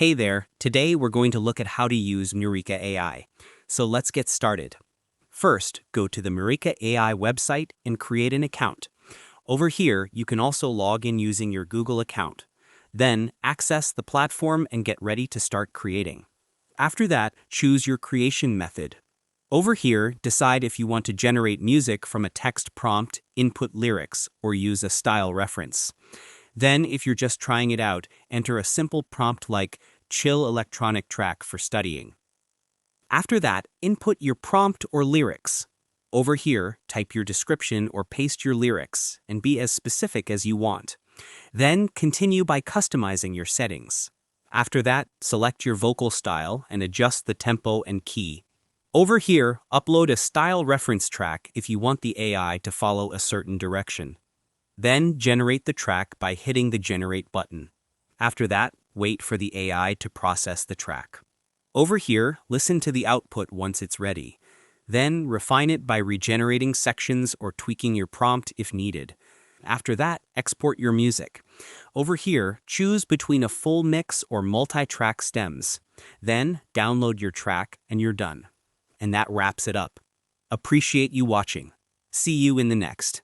Hey there, today we're going to look at how to use Mureka AI. So let's get started. First, go to the Mureka AI website and create an account. Over here, you can also log in using your Google account. Then, access the platform and get ready to start creating. After that, choose your creation method. Over here, decide if you want to generate music from a text prompt, input lyrics, or use a style reference. Then, if you're just trying it out, enter a simple prompt like chill electronic track for studying. After that, input your prompt or lyrics. Over here, type your description or paste your lyrics and be as specific as you want. Then, continue by customizing your settings. After that, select your vocal style and adjust the tempo and key. Over here, upload a style reference track if you want the AI to follow a certain direction. Then generate the track by hitting the Generate button. After that, wait for the AI to process the track. Over here, listen to the output once it's ready. Then refine it by regenerating sections or tweaking your prompt if needed. After that, export your music. Over here, choose between a full mix or multi-track stems. Then download your track and you're done. And that wraps it up. Appreciate you watching. See you in the next.